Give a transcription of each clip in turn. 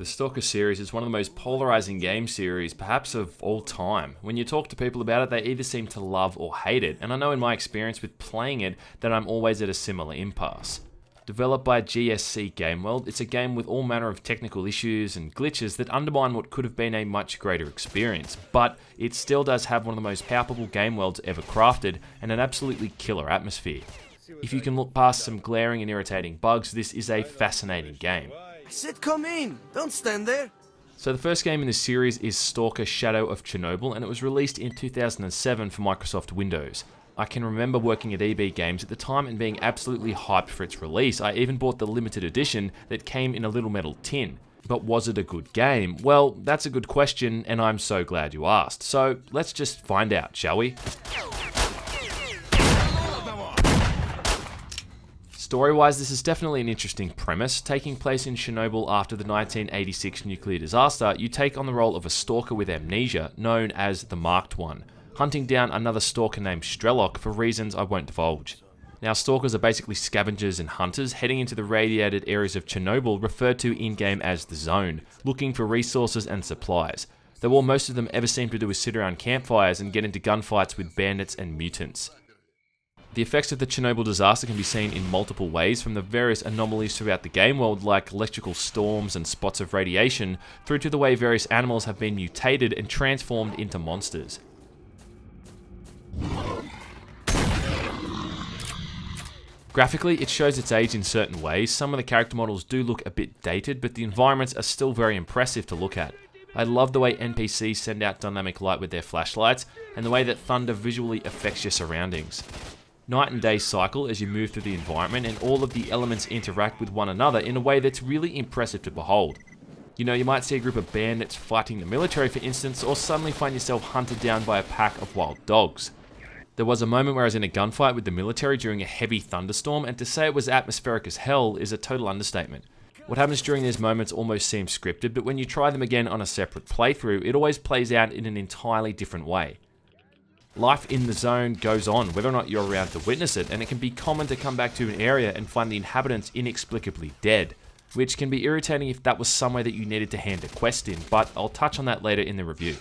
Stalker series is one of the most polarizing game series, perhaps of all time. When you talk to people about it, they either seem to love or hate it, and I know in my experience with playing it that I'm always at a similar impasse. Developed by GSC Game World, it's a game with all manner of technical issues and glitches that undermine what could have been a much greater experience, but it still does have one of the most palpable game worlds ever crafted and an absolutely killer atmosphere. If you can look past some glaring and irritating bugs, this is a fascinating game. I said come in, don't stand there. So the first game in this series is Stalker Shadow of Chernobyl, and it was released in 2007 for Microsoft Windows. I can remember working at EB Games at the time and being absolutely hyped for its release. I even bought the limited edition that came in a little metal tin. But was it a good game? Well, that's a good question, and I'm so glad you asked. So let's just find out, shall we? Story-wise, this is definitely an interesting premise. Taking place in Chernobyl after the 1986 nuclear disaster, you take on the role of a stalker with amnesia, known as the Marked One, hunting down another stalker named Strelok for reasons I won't divulge. Now, stalkers are basically scavengers and hunters heading into the radiated areas of Chernobyl, referred to in-game as the Zone, looking for resources and supplies, though all most of them ever seem to do is sit around campfires and get into gunfights with bandits and mutants. The effects of the Chernobyl disaster can be seen in multiple ways, from the various anomalies throughout the game world like electrical storms and spots of radiation, through to the way various animals have been mutated and transformed into monsters. Graphically, it shows its age in certain ways. Some of the character models do look a bit dated, but the environments are still very impressive to look at. I love the way NPCs send out dynamic light with their flashlights, and the way that thunder visually affects your surroundings. Night and day cycle as you move through the environment, and all of the elements interact with one another in a way that's really impressive to behold. You know, you might see a group of bandits fighting the military, for instance, or suddenly find yourself hunted down by a pack of wild dogs. There was a moment where I was in a gunfight with the military during a heavy thunderstorm, and to say it was atmospheric as hell is a total understatement. What happens during these moments almost seems scripted, but when you try them again on a separate playthrough, it always plays out in an entirely different way. Life in the zone goes on, whether or not you're around to witness it, and it can be common to come back to an area and find the inhabitants inexplicably dead, which can be irritating if that was somewhere that you needed to hand a quest in, but I'll touch on that later in the review.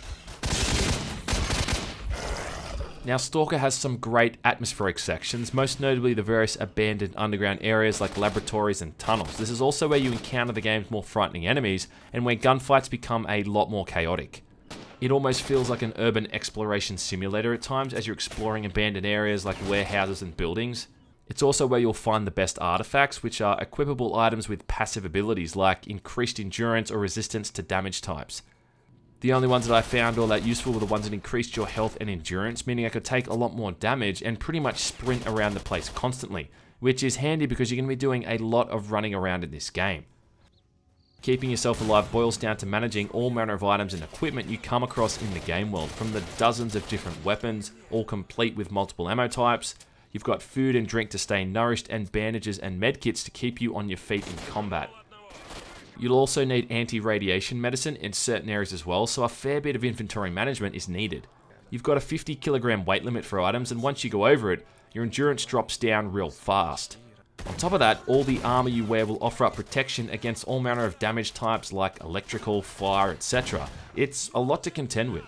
Now, Stalker has some great atmospheric sections, most notably the various abandoned underground areas like laboratories and tunnels. This is also where you encounter the game's more frightening enemies, and where gunfights become a lot more chaotic. It almost feels like an urban exploration simulator at times as you're exploring abandoned areas like warehouses and buildings. It's also where you'll find the best artifacts, which are equipable items with passive abilities like increased endurance or resistance to damage types. The only ones that I found all that useful were the ones that increased your health and endurance, meaning I could take a lot more damage and pretty much sprint around the place constantly, which is handy because you're going to be doing a lot of running around in this game. Keeping yourself alive boils down to managing all manner of items and equipment you come across in the game world, from the dozens of different weapons, all complete with multiple ammo types. You've got food and drink to stay nourished, and bandages and medkits to keep you on your feet in combat. You'll also need anti-radiation medicine in certain areas as well, so a fair bit of inventory management is needed. You've got a 50 kilogram weight limit for items, and once you go over it, your endurance drops down real fast. On top of that, all the armor you wear will offer up protection against all manner of damage types like electrical, fire, etc. It's a lot to contend with.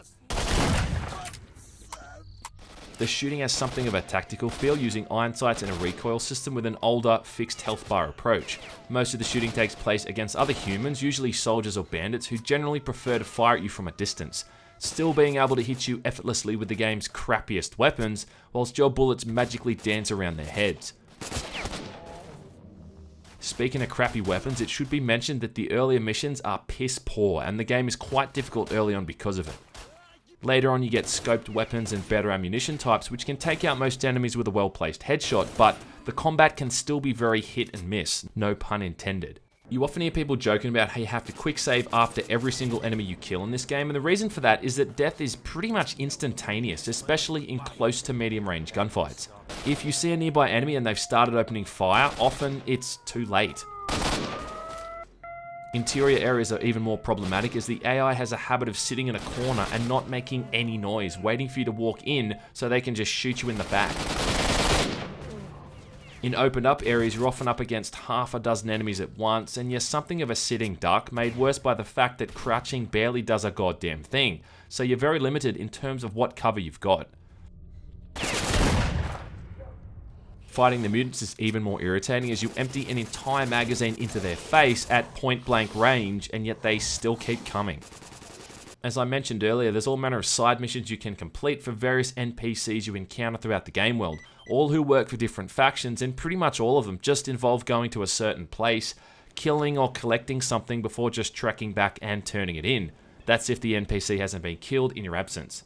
The shooting has something of a tactical feel, using iron sights and a recoil system with an older, fixed health bar approach. Most of the shooting takes place against other humans, usually soldiers or bandits, who generally prefer to fire at you from a distance, still being able to hit you effortlessly with the game's crappiest weapons, whilst your bullets magically dance around their heads. Speaking of crappy weapons, it should be mentioned that the earlier missions are piss poor, and the game is quite difficult early on because of it. Later on, you get scoped weapons and better ammunition types, which can take out most enemies with a well-placed headshot, but the combat can still be very hit and miss, no pun intended. You often hear people joking about how you have to quick save after every single enemy you kill in this game, and the reason for that is that death is pretty much instantaneous, especially in close to medium range gunfights. If you see a nearby enemy and they've started opening fire, often it's too late. Interior areas are even more problematic, as the AI has a habit of sitting in a corner and not making any noise, waiting for you to walk in so they can just shoot you in the back. In opened up areas, you're often up against half a dozen enemies at once, and you're something of a sitting duck, made worse by the fact that crouching barely does a goddamn thing, so you're very limited in terms of what cover you've got. Fighting the mutants is even more irritating as you empty an entire magazine into their face at point blank range, and yet they still keep coming. As I mentioned earlier, there's all manner of side missions you can complete for various NPCs you encounter throughout the game world, all who work for different factions, and pretty much all of them just involve going to a certain place, killing or collecting something before just trekking back and turning it in. That's if the NPC hasn't been killed in your absence.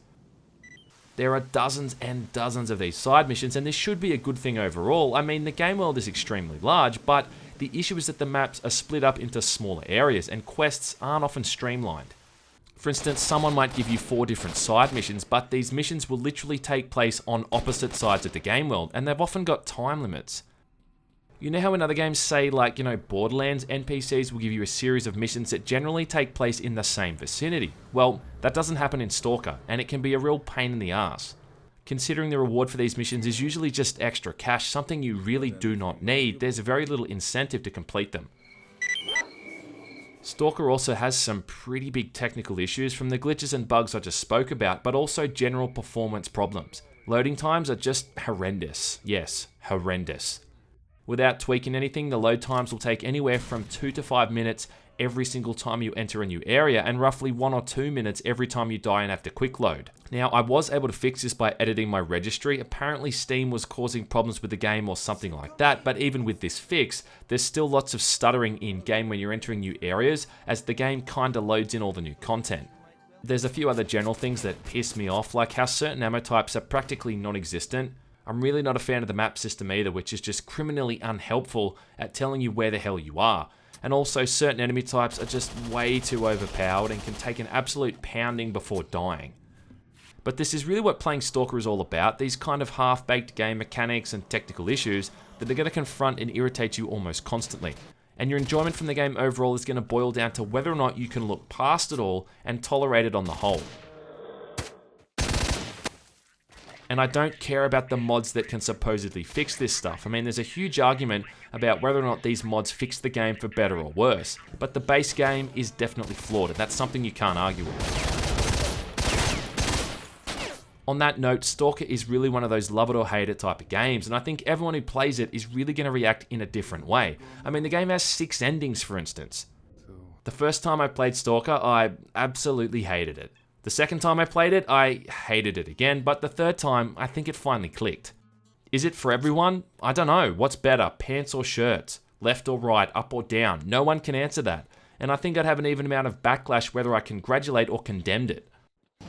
There are dozens and dozens of these side missions, and this should be a good thing overall. I mean, the game world is extremely large, but the issue is that the maps are split up into smaller areas, and quests aren't often streamlined. For instance, someone might give you 4 different side missions, but these missions will literally take place on opposite sides of the game world, and they've often got time limits. You know how in other games, say like, Borderlands, NPCs will give you a series of missions that generally take place in the same vicinity? Well, that doesn't happen in Stalker, and it can be a real pain in the ass. Considering the reward for these missions is usually just extra cash, something you really do not need, there's very little incentive to complete them. Stalker also has some pretty big technical issues, from the glitches and bugs I just spoke about, but also general performance problems. Loading times are just horrendous. Yes, horrendous. Without tweaking anything, the load times will take anywhere from 2 to 5 minutes every single time you enter a new area, and roughly 1 or 2 minutes every time you die and have to quick load. Now, I was able to fix this by editing my registry. Apparently Steam was causing problems with the game or something like that, but even with this fix, there's still lots of stuttering in game when you're entering new areas, as the game kinda loads in all the new content. There's a few other general things that piss me off, like how certain ammo types are practically non-existent. I'm really not a fan of the map system either, which is just criminally unhelpful at telling you where the hell you are. And also, certain enemy types are just way too overpowered and can take an absolute pounding before dying. But this is really what playing Stalker is all about, these kind of half-baked game mechanics and technical issues that are going to confront and irritate you almost constantly. And your enjoyment from the game overall is going to boil down to whether or not you can look past it all and tolerate it on the whole. And I don't care about the mods that can supposedly fix this stuff. I mean, there's a huge argument about whether or not these mods fix the game for better or worse. But the base game is definitely flawed, and that's something you can't argue with. On that note, Stalker is really one of those love it or hate it type of games, and I think everyone who plays it is really going to react in a different way. I mean, the game has 6 endings, for instance. The first time I played Stalker, I absolutely hated it. The second time I played it, I hated it again, but the third time, I think it finally clicked. Is it for everyone? I don't know. What's better, pants or shirts? Left or right, up or down? No one can answer that. And I think I'd have an even amount of backlash whether I congratulate or condemned it.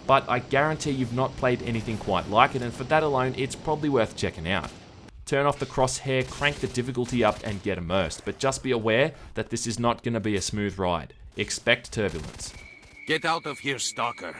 But I guarantee you've not played anything quite like it, and for that alone, it's probably worth checking out. Turn off the crosshair, crank the difficulty up, and get immersed, but just be aware that this is not going to be a smooth ride. Expect turbulence. Get out of here, Stalker.